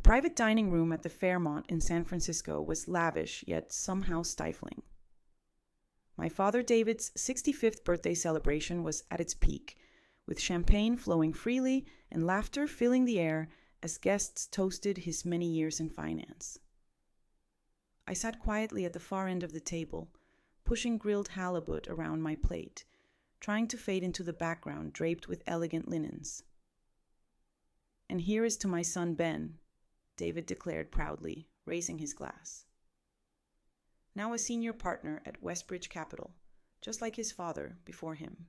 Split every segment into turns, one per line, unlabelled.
private dining room at the Fairmont in San Francisco was lavish yet somehow stifling. My father David's 65th birthday celebration was at its peak, with champagne flowing freely and laughter filling the air as guests toasted his many years in finance. I sat quietly at the far end of the table, pushing grilled halibut around my plate, trying to fade into the background draped with elegant linens. "And here is to my son Ben," David declared proudly, raising his glass. Now a senior partner at Westbridge Capital, just like his father before him.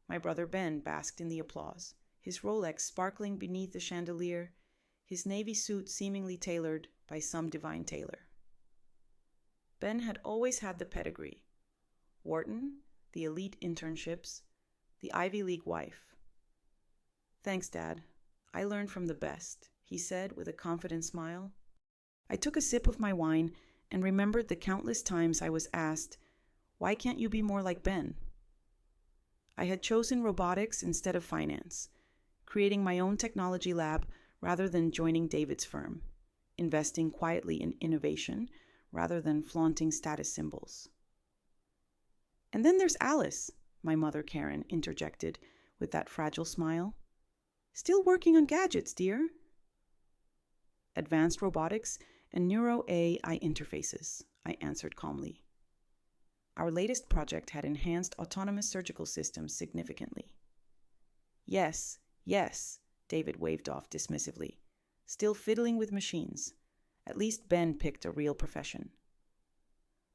My brother Ben basked in the applause, his Rolex sparkling beneath the chandelier, his navy suit seemingly tailored by some divine tailor. Ben had always had the pedigree: Wharton, the elite internships, the Ivy League wife. "Thanks, Dad. I learned from the best," he said with a confident smile. I took a sip of my wine and remembered the countless times I was asked, "Why can't you be more like Ben?" I had chosen robotics instead of finance, creating my own technology lab rather than joining David's firm, investing quietly in innovation rather than flaunting status symbols. "And then there's Alice," my mother Karen interjected with that fragile smile. "Still working on gadgets, dear." "Advanced robotics and neuro-AI interfaces," I answered calmly. Our latest project had enhanced autonomous surgical systems significantly. Yes, David waved off dismissively. "Still fiddling with machines. At least Ben picked a real profession."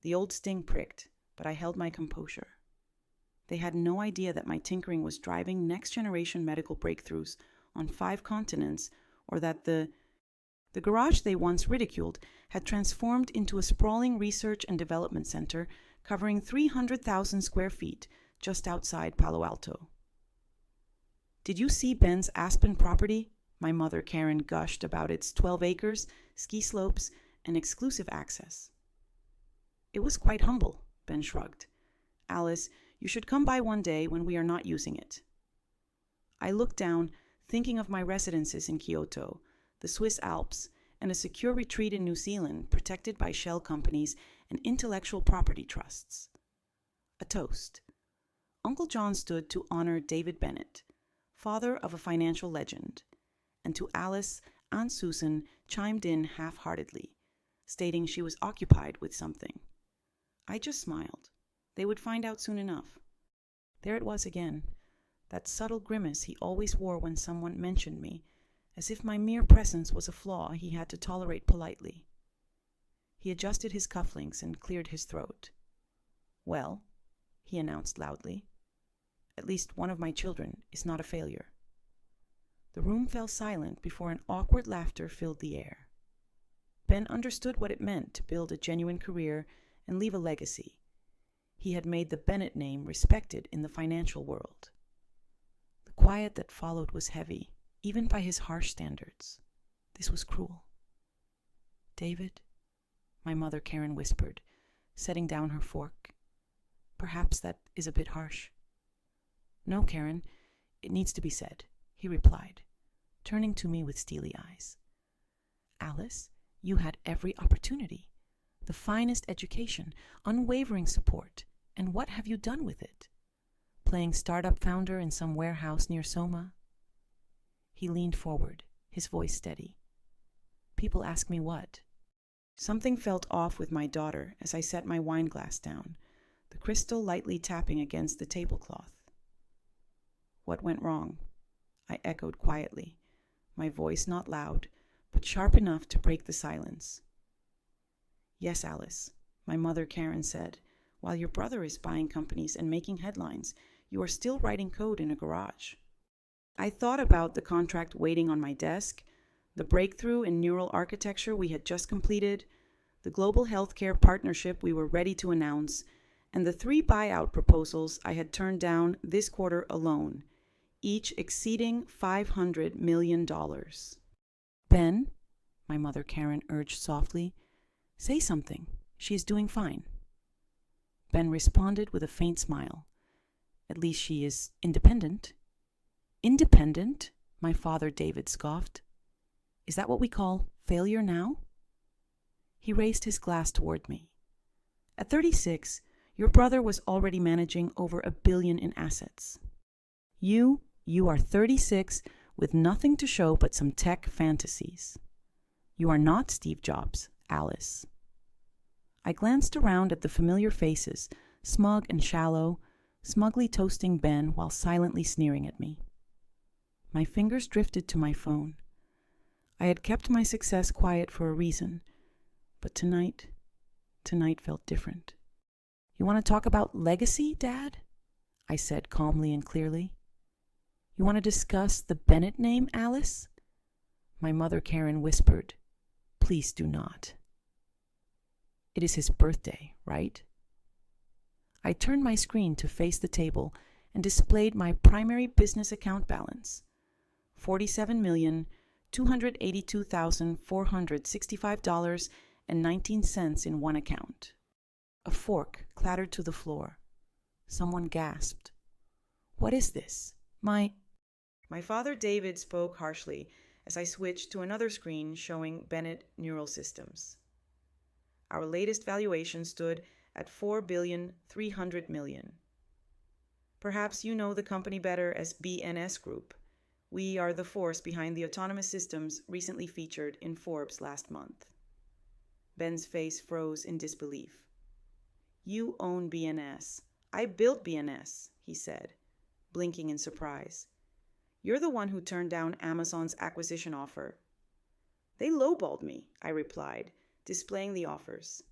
The old sting pricked, but I held my composure. They had no idea that my tinkering was driving next-generation medical breakthroughs on 5 continents, or that the garage they once ridiculed had transformed into a sprawling research and development center covering 300,000 square feet just outside Palo Alto. "Did you see Ben's Aspen property?" My mother Karen gushed about its 12 acres, ski slopes, and exclusive access. "It was quite humble," Ben shrugged. "Alice, you should come by one day when we are not using it." I looked down, thinking of my residences in Kyoto, the Swiss Alps, and a secure retreat in New Zealand protected by shell companies and intellectual property trusts. A toast. Uncle John stood to honor David Bennett, father of a financial legend, and to Alice, Aunt Susan chimed in half-heartedly, stating she was occupied with something. I just smiled. They would find out soon enough. There it was again, that subtle grimace he always wore when someone mentioned me, as if my mere presence was a flaw he had to tolerate politely. He adjusted his cufflinks and cleared his throat. "Well," he announced loudly, "at least one of my children is not a failure." The room fell silent before an awkward laughter filled the air. Ben understood what it meant to build a genuine career and leave a legacy. He had made the Bennett name respected in the financial world. The quiet that followed was heavy, even by his harsh standards. This was cruel. "David," my mother Karen whispered, setting down her fork. "Perhaps that is a bit harsh." "No, Karen, it needs to be said," he replied, turning to me with steely eyes. "Alice, you had every opportunity, the finest education, unwavering support, and what have you done with it? Playing startup founder in some warehouse near Soma?" He leaned forward, his voice steady. "People ask me what?" Something felt off with my daughter as I set my wine glass down, the crystal lightly tapping against the tablecloth. "What went wrong?" I echoed quietly, my voice not loud, but sharp enough to break the silence. "Yes, Alice," my mother Karen said, "while your brother is buying companies and making headlines, you are still writing code in a garage." I thought about the contract waiting on my desk, the breakthrough in neural architecture we had just completed, the global healthcare partnership we were ready to announce, and the 3 buyout proposals I had turned down this quarter alone, each exceeding $500 million. "Ben," my mother Karen urged softly, "say something. She is doing fine." Ben responded with a faint smile. "At least she is independent." "Independent?" my father David scoffed. Is that what we call failure now? He raised his glass toward me. At 36, your brother was already managing over $1 billion in assets. You are 36 with nothing to show but some tech fantasies. You are not Steve Jobs, Alice. I glanced around at the familiar faces, smug and shallow, smugly toasting Ben while silently sneering at me. My fingers drifted to my phone. I had kept my success quiet for a reason, but tonight felt different. You want to talk about legacy, Dad? I said calmly and clearly. You want to discuss the Bennett name, Alice? My mother Karen whispered, please do not. It is his birthday, right? I turned my screen to face the table and displayed my primary business account balance, $47,282,465.19 in one account. A fork clattered to the floor. Someone gasped. What is this? My father David spoke harshly as I switched to another screen showing Bennett Neural Systems. Our latest valuation stood at $4,300,000,000. Perhaps you know the company better as BNS Group. We are the force behind the autonomous systems recently featured in Forbes last month. Ben's face froze in disbelief. You own BNS. I built BNS, he said, blinking in surprise. You're the one who turned down Amazon's acquisition offer. They lowballed me, I replied, displaying the offers.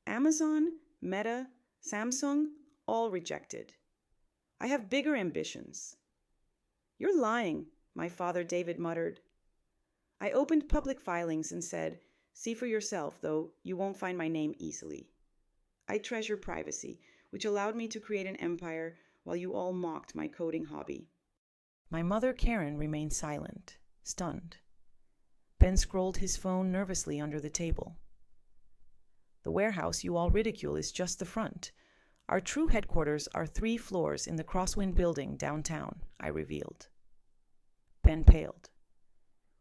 Amazon, Meta, Samsung, all rejected. I have bigger ambitions. You're lying, my father David muttered. I opened public filings and said, see for yourself, though you won't find my name easily. I treasure privacy, which allowed me to create an empire while you all mocked my coding hobby. My mother Karen remained silent, stunned. Ben scrolled his phone nervously under the table. The warehouse you all ridicule is just the front. Our true headquarters are 3 floors in the Crosswind building downtown, I revealed. Ben paled.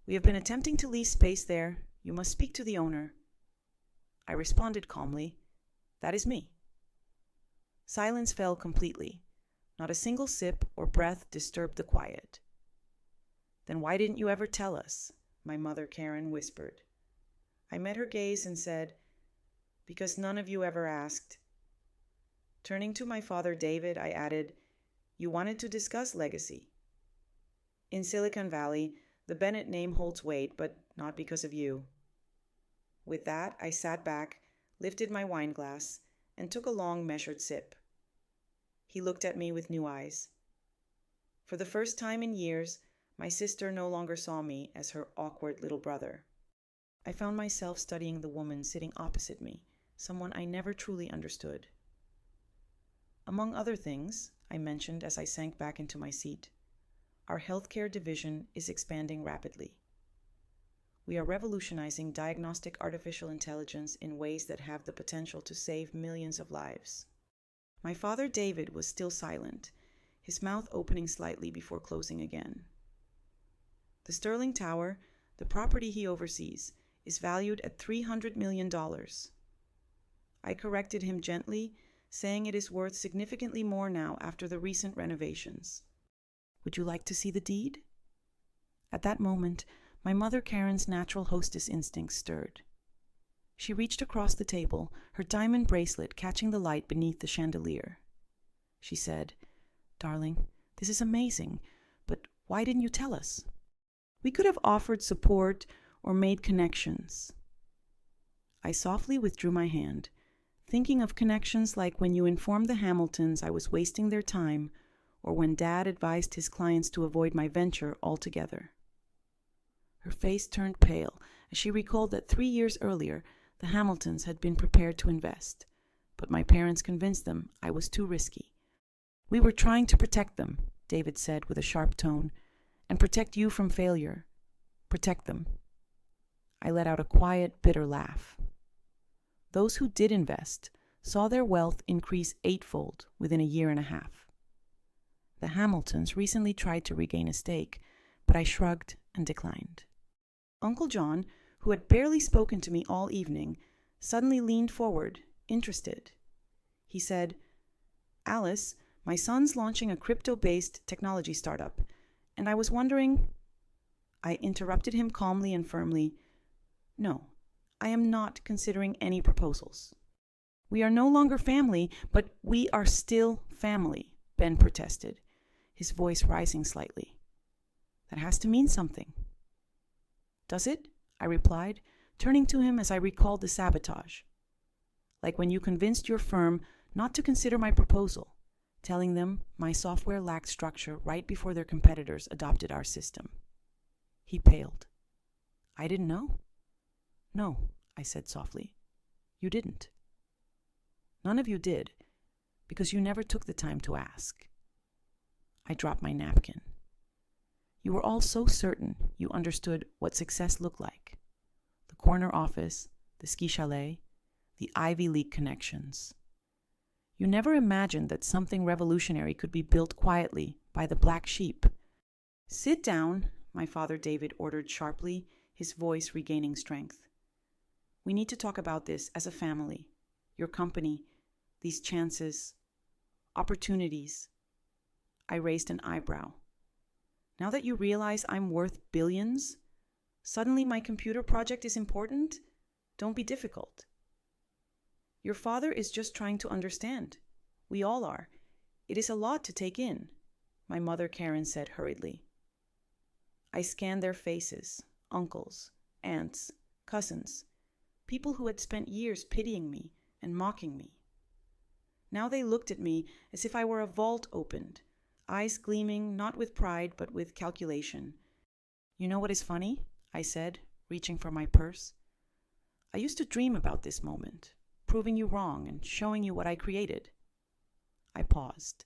We have been attempting to lease space there. You must speak to the owner. I responded calmly, that is me. Silence fell completely. Not a single sip or breath disturbed the quiet. Then why didn't you ever tell us? My mother Karen whispered. I met her gaze and said, because none of you ever asked. Turning to my father David, I added, you wanted to discuss legacy. In Silicon Valley, the Bennett name holds weight, but not because of you. With that, I sat back, lifted my wine glass, and took a long measured sip. He looked at me with new eyes. For the first time in years, my sister no longer saw me as her awkward little brother. I found myself studying the woman sitting opposite me, someone I never truly understood. Among other things, I mentioned as I sank back into my seat, our healthcare division is expanding rapidly. We are revolutionizing diagnostic artificial intelligence in ways that have the potential to save millions of lives. My father David was still silent, his mouth opening slightly before closing again. The Sterling Tower, the property he oversees, is valued at $300 million. I corrected him gently, saying it is worth significantly more now after the recent renovations. Would you like to see the deed? At that moment, my mother Karen's natural hostess instinct stirred. She reached across the table, her diamond bracelet catching the light beneath the chandelier. She said, Darling, this is amazing, but why didn't you tell us? We could have offered support or made connections. I softly withdrew my hand, thinking of connections like when you informed the Hamiltons I was wasting their time, or when Dad advised his clients to avoid my venture altogether. Her face turned pale as she recalled that 3 years earlier, the Hamiltons had been prepared to invest, but my parents convinced them I was too risky. We were trying to protect them, David said with a sharp tone, and protect you from failure. Protect them. I let out a quiet, bitter laugh. Those who did invest saw their wealth increase 8-fold within a year and a half. The Hamiltons recently tried to regain a stake, but I shrugged and declined. Uncle John, who had barely spoken to me all evening, suddenly leaned forward, interested. He said, "Alice, my son's launching a crypto-based technology startup, and I was wondering—" I interrupted him calmly and firmly. "No, I am not considering any proposals." "We are no longer family, but we are still family," Ben protested, his voice rising slightly. "That has to mean something." "Does it?" I replied, turning to him as I recalled the sabotage. "Like when you convinced your firm not to consider my proposal, telling them my software lacked structure right before their competitors adopted our system." He paled. "I didn't know." "No," I said softly. "You didn't. None of you did, because you never took the time to ask." I dropped my napkin. "You were all so certain you understood what success looked like. The corner office, the ski chalet, the Ivy League connections. You never imagined that something revolutionary could be built quietly by the black sheep." "Sit down," my father David ordered sharply, his voice regaining strength. "We need to talk about this as a family. Your company, these chances, opportunities." I raised an eyebrow. "Now that you realize I'm worth billions, suddenly my computer project is important? Don't be difficult." "Your father is just trying to understand. We all are. It is a lot to take in," my mother Karen said hurriedly. I scanned their faces, uncles, aunts, cousins, people who had spent years pitying me and mocking me. Now they looked at me as if I were a vault opened, eyes gleaming not with pride but with calculation. "You know what is funny?" I said, reaching for my purse. "I used to dream about this moment, proving you wrong and showing you what I created." I paused.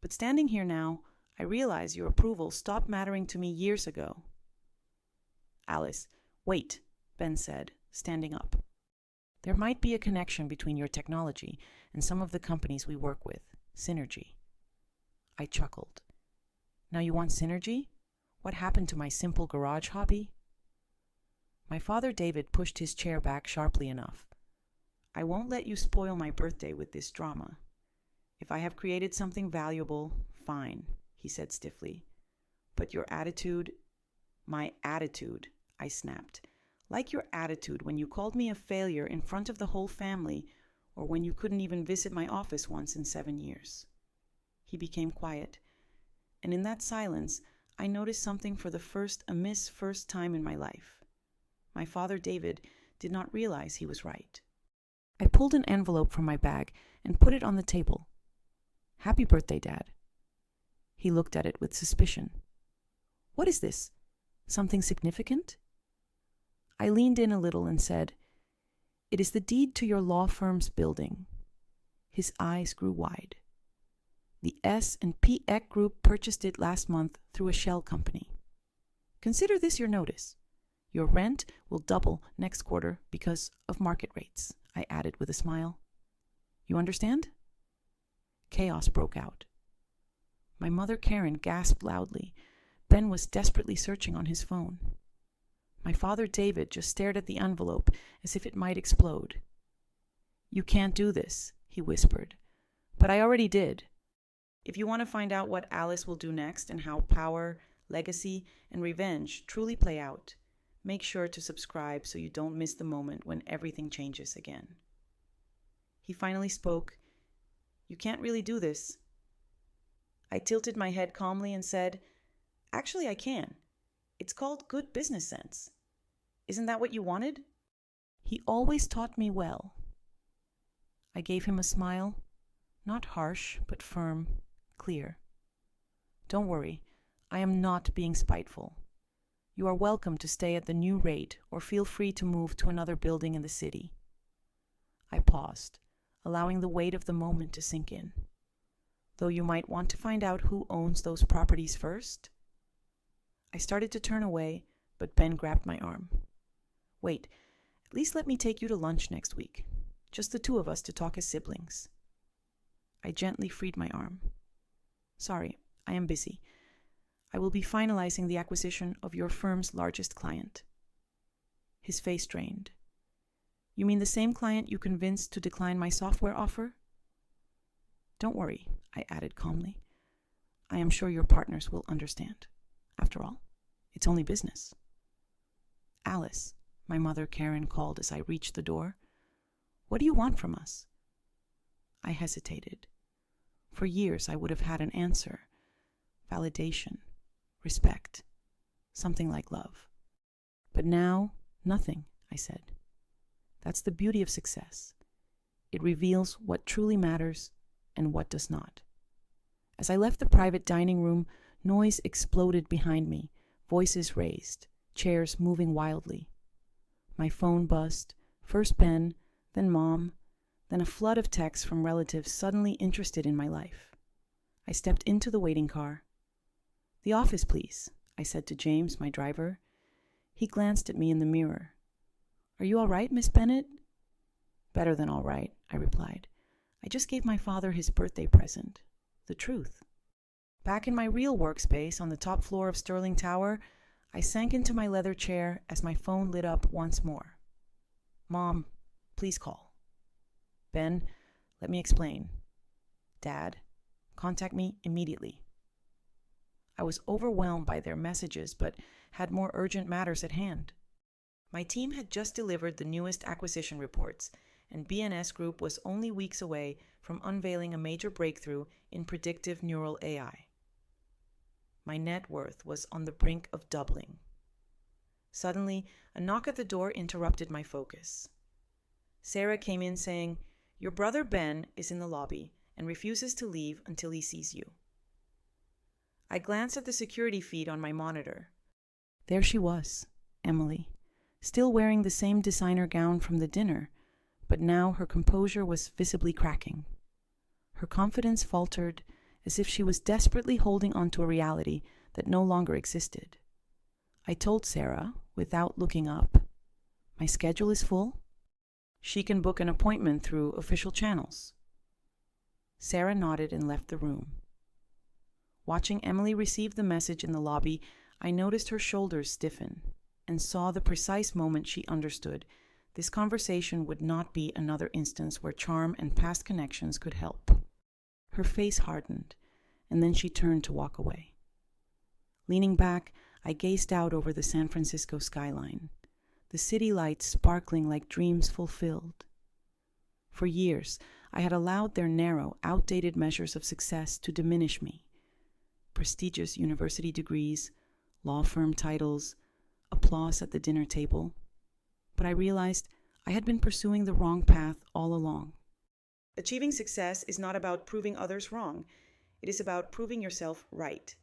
"But standing here now, I realize your approval stopped mattering to me years ago." "Alice, wait," Ben said, standing up. "There might be a connection between your technology and some of the companies we work with. Synergy." I chuckled. "Now you want synergy? What happened to my simple garage hobby?" My father David pushed his chair back sharply enough. "I won't let you spoil my birthday with this drama. If I have created something valuable, fine," he said stiffly. "But your attitude—" "My attitude," I snapped. "Like your attitude when you called me a failure in front of the whole family, or when you couldn't even visit my office once in 7 years." He became quiet, and in that silence, I noticed something for the first time in my life. My father David did not realize he was right. I pulled an envelope from my bag and put it on the table. "Happy birthday, Dad." He looked at it with suspicion. "What is this? Something significant?" I leaned in a little and said, "It is the deed to your law firm's building." His eyes grew wide. "The S&P Eck Group purchased it last month through a shell company. Consider this your notice. Your rent will double next quarter because of market rates," I added with a smile. "You understand?" Chaos broke out. My mother Karen gasped loudly. Ben was desperately searching on his phone. My father David just stared at the envelope as if it might explode. "You can't do this," he whispered. "But I already did." If you want to find out what Alice will do next and how power, legacy, and revenge truly play out, make sure to subscribe so you don't miss the moment when everything changes again. He finally spoke. "You can't really do this." I tilted my head calmly and said, "Actually, I can. It's called good business sense. Isn't that what you wanted?" He always taught me well. I gave him a smile, not harsh, but firm, clear. "Don't worry, I am not being spiteful. You are welcome to stay at the new rate or feel free to move to another building in the city." I paused, allowing the weight of the moment to sink in. "Though you might want to find out who owns those properties first." I started to turn away, but Ben grabbed my arm. "Wait, at least let me take you to lunch next week. Just the two of us to talk as siblings." I gently freed my arm. "Sorry, I am busy. I will be finalizing the acquisition of your firm's largest client. His face strained. You mean the same client you convinced to decline my software offer? Don't worry, I added calmly. I am sure your partners will understand. After all, it's only business. Alice, my mother Karen called as I reached the door. What do you want from us? I hesitated. For years I would have had an answer. Validation, respect, something like love. But now, nothing, I said. That's the beauty of success. It reveals what truly matters and what does not. As I left the private dining room, noise exploded behind me, voices raised, chairs moving wildly. My phone buzzed, first Ben, then Mom, then a flood of texts from relatives suddenly interested in my life. I stepped into the waiting car. The office, please, I said to James, my driver. He glanced at me in the mirror. Are you all right, Miss Bennett? Better than all right, I replied. I just gave my father his birthday present. The truth. Back in my real workspace on the top floor of Sterling Tower, I sank into my leather chair as my phone lit up once more. Mom, please call. Ben, let me explain. Dad, contact me immediately. I was overwhelmed by their messages, but had more urgent matters at hand. My team had just delivered the newest acquisition reports, and BNS Group was only weeks away from unveiling a major breakthrough in predictive neural AI. My net worth was on the brink of doubling. Suddenly, a knock at the door interrupted my focus. Sarah came in saying, Your brother Ben is in the lobby and refuses to leave until he sees you. I glanced at the security feed on my monitor. There she was, Emily, still wearing the same designer gown from the dinner, but now her composure was visibly cracking. Her confidence faltered, as if she was desperately holding on to a reality that no longer existed. I told Sarah, without looking up, my schedule is full. She can book an appointment through official channels. Sarah nodded and left the room. Watching Emily receive the message in the lobby, I noticed her shoulders stiffen and saw the precise moment she understood this conversation would not be another instance where charm and past connections could help. Her face hardened, and then she turned to walk away. Leaning back, I gazed out over the San Francisco skyline, the city lights sparkling like dreams fulfilled. For years, I had allowed their narrow, outdated measures of success to diminish me. Prestigious university degrees, law firm titles, applause at the dinner table. But I realized I had been pursuing the wrong path all along. Achieving success is not about proving others wrong. It is about proving yourself right.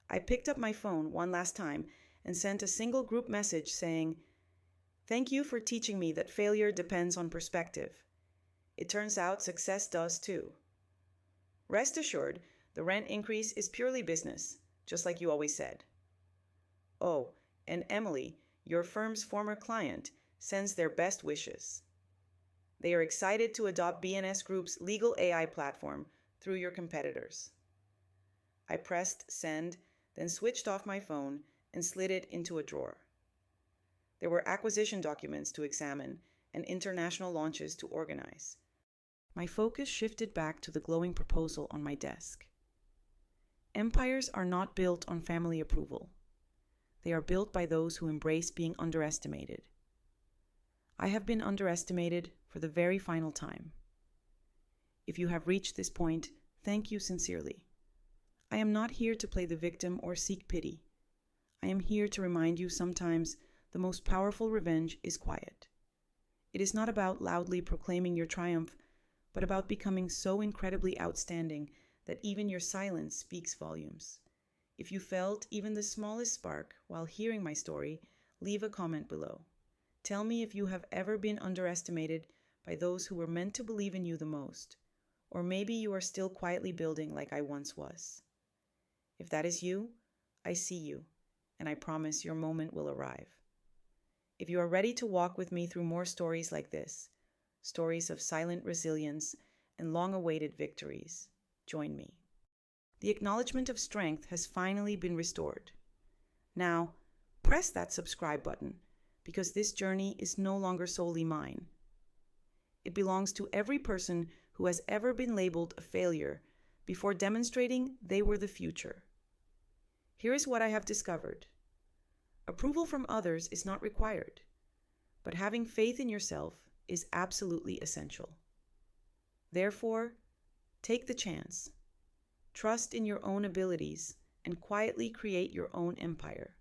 I picked up my phone one last time and sent a single group message saying, Thank you for teaching me that failure depends on perspective. It turns out success does too. Rest assured, the rent increase is purely business, just like you always said. Oh, and Emily, your firm's former client, sends their best wishes. They are excited to adopt BNS Group's legal AI platform through your competitors. I pressed send, then switched off my phone and slid it into a drawer. There were acquisition documents to examine and international launches to organize. My focus shifted back to the glowing proposal on my desk. Empires are not built on family approval. They are built by those who embrace being underestimated. I have been underestimated for the very final time. If you have reached this point, thank you sincerely. I am not here to play the victim or seek pity. I am here to remind you sometimes the most powerful revenge is quiet. It is not about loudly proclaiming your triumph, but about becoming so incredibly outstanding that even your silence speaks volumes. If you felt even the smallest spark while hearing my story, leave a comment below. Tell me if you have ever been underestimated by those who were meant to believe in you the most, or maybe you are still quietly building like I once was. If that is you, I see you, and I promise your moment will arrive. If you are ready to walk with me through more stories like this, stories of silent resilience and long-awaited victories, join me. The acknowledgement of strength has finally been restored. Now, press that subscribe button, because this journey is no longer solely mine. It belongs to every person who has ever been labeled a failure before demonstrating they were the future. Here is what I have discovered. Approval from others is not required, but having faith in yourself is absolutely essential. Therefore, take the chance. Trust in your own abilities and quietly create your own empire.